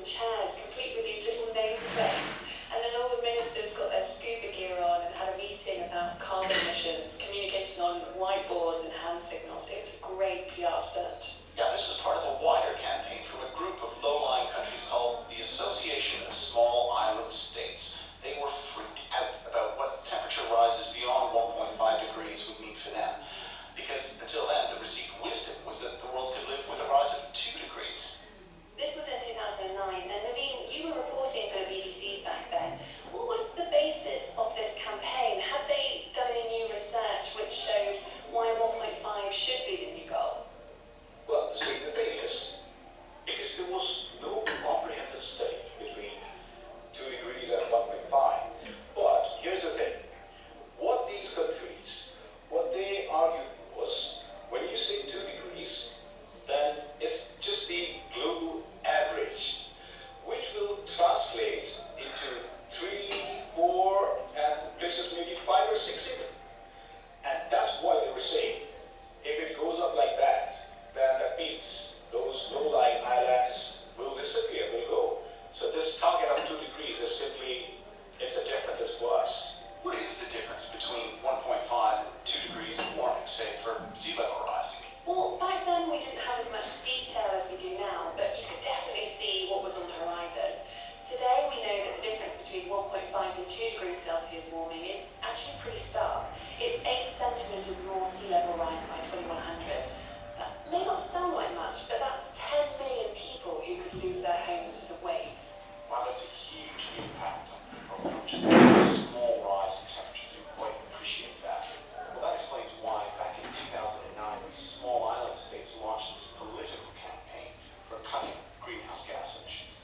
and chairs complete with these little nameplates. And then all the ministers got their scuba gear on and had a meeting about carbon emissions, communicating on whiteboards and hand signals. It's a great PR stunt. Yeah, this was part of a wider campaign from a group of low-lying countries called the Association of Small Island States. They were freaked out about what temperature rises beyond 1.5 degrees would mean for them. Because until then, the received wisdom was that the world could live with a rise of 2 degrees. This was in 2009, and Naveen, you were reporting for the BBC back then. What was the basis of this campaign? Had they done any new research which showed why 1.5 should be the new goal? Well, see, the thing is, because there was no comprehensive study between 2 degrees and 1.5. But here's the thing. What these countries, what they argued was, when you say 2 degrees, then it's just the global average, which will translate into 3, 4, and places maybe 5 or 6 even. And that's why they were saying, if it goes up like that, then that means those low-lying islands will disappear, will go. So this target of 2 degrees is simply, it's a death sentence for us. What is the difference between 1.5 and 2 degrees of warming, say, for sea level rise? Well, back then we didn't have as much detail as we do now, but you could definitely see what was on the horizon. Today we know that the difference between 1.5 and 2 degrees Celsius warming is actually pretty stark. It's 8 centimetres more sea level rise by 2100. That may not sound like much, but that's 10 million people who could lose their homes to the waves. Wow, that's a huge impact on just a small rise in temperatures. You quite appreciate that. Well, that explains why back in 2009, the small island states launched this political campaign for cutting greenhouse gas emissions.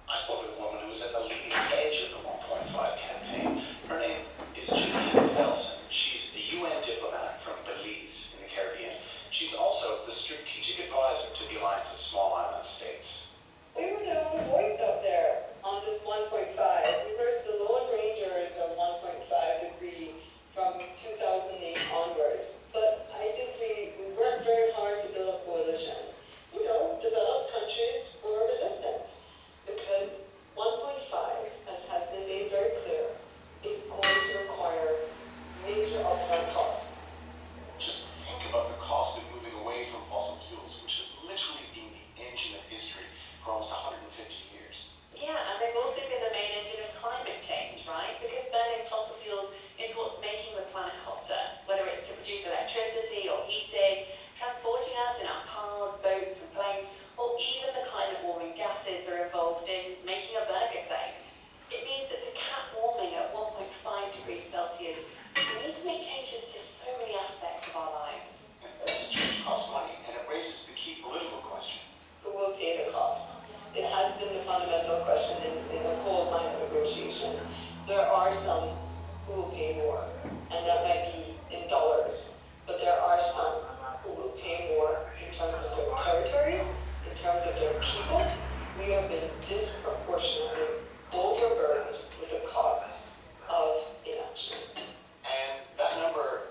I spoke with a woman who was at the leading edge of the 1.5 campaign. Her name is Janine Felsen. She's a UN diplomat from Belize in the Caribbean. She's also the strategic advisor to the Alliance of Small Island States. We were the only voice out there on this 1.5. We were the lone rangers of 1.5 degree from 2008 onwards. But I think we worked very hard to build a coalition. You know, developed countries were resistant because 1.5, as has been made very clear, is going to require major upfront costs. Just think about the cost of moving away from fossil fuels, which have literally been the engine of history for almost 150 years. Yeah, and they've also been the main engine of climate change, right? Because burning fossil fuels is what's making the planet hotter, whether it's to produce electricity or heating, transporting us in our cars, boats and planes, or even the climate warming gases that are involved in making a burger, say. It means that to cap warming at 1.5 degrees Celsius, we need to make changes to so many aspects of our lives. And this change costs money, and it raises the key political question. Who will pay the costs? It has been the fundamental question in the coal mine negotiation. There are some who will pay more, and that might be in dollars, but there are some who will pay more in terms of their territories, in terms of their people. We have been disproportionately overburdened with the cost of inaction. And that number,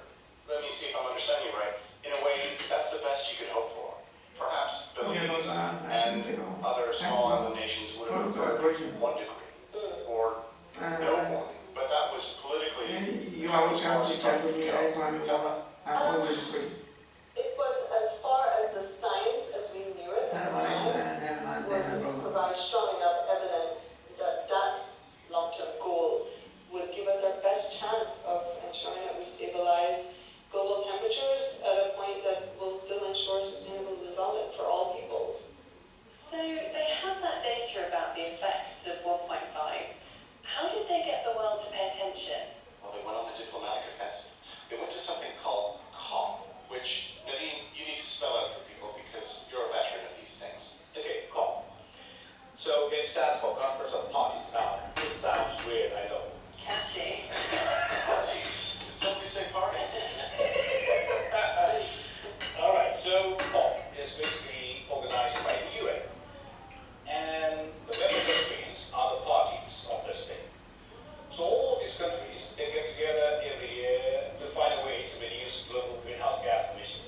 let me see if I'm understanding you right, in a way, that's the best you could hope for. Perhaps Belize and other small island nations would have preferred 1 degree or no warming, but that was politically. You always have to check with me anytime you want to. It was as far as the science as we knew it at the time would provide strong enough evidence that that long-term goal would give us our best chance of ensuring that we stabilize global temperatures at a point that will still ensure sustainable development for all peoples. So they had that data about the effects of 1.5. How did they get the world to pay attention? Well, they went on the diplomatic offensive. They went to something called COP, which, Naveen, you need to spell out for people because you're a veteran of these things. Okay, COP. So it stands for Conference of Parties. Now, it sounds weird, I know. Catchy. Parties. Did somebody say parties? All right, so COP is basically organized by the UN, and the member countries are the parties of this thing. So all of these countries, they get together every year to find a way to reduce global greenhouse gas emissions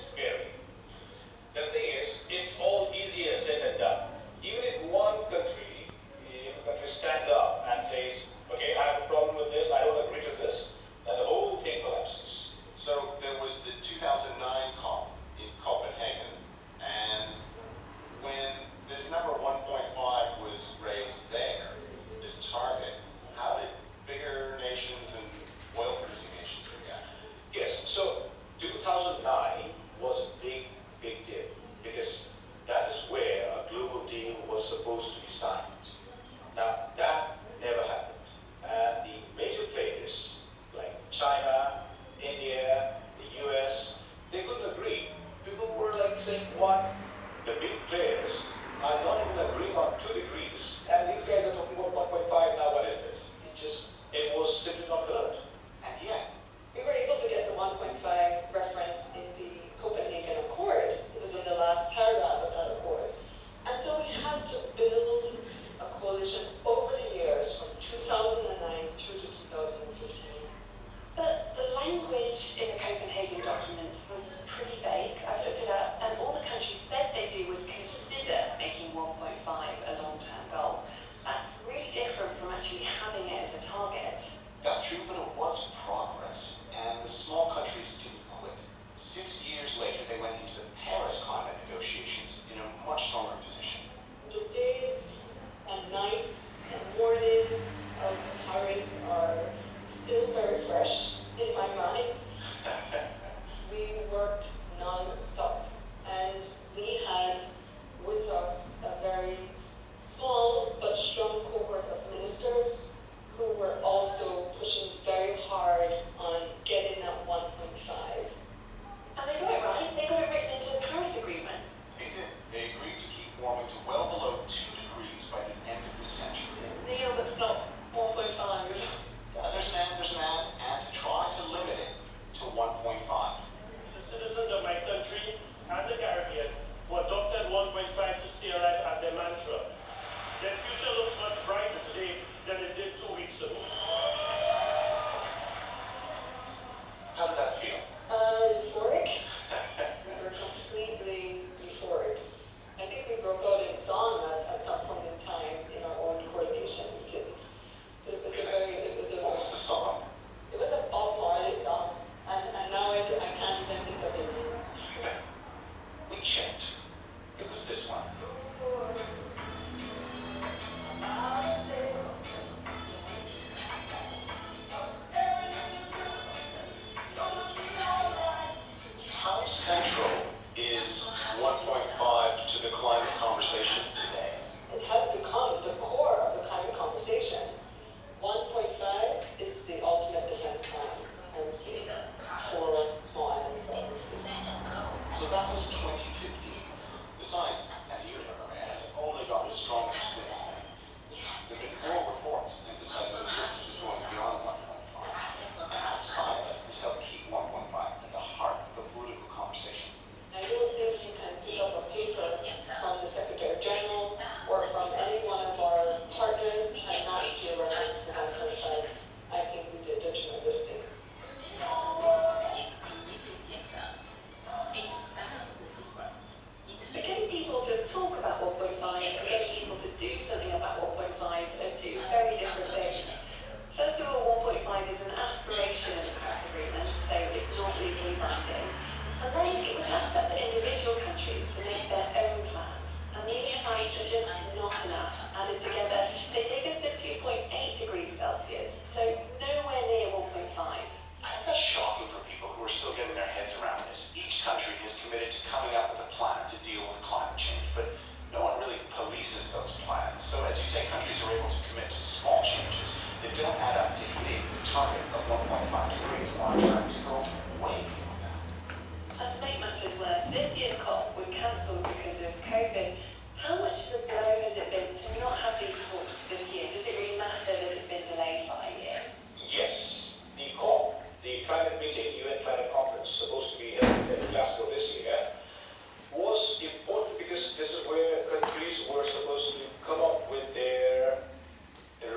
countries were supposed to come up with their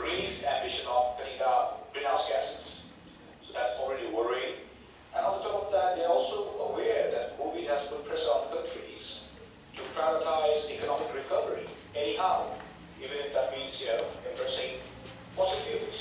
released ambition of cutting down greenhouse gases. So that's already worrying. And on the top of that, they're also aware that COVID has put pressure on countries to prioritize economic recovery anyhow, even if that means, embracing fossil fuels.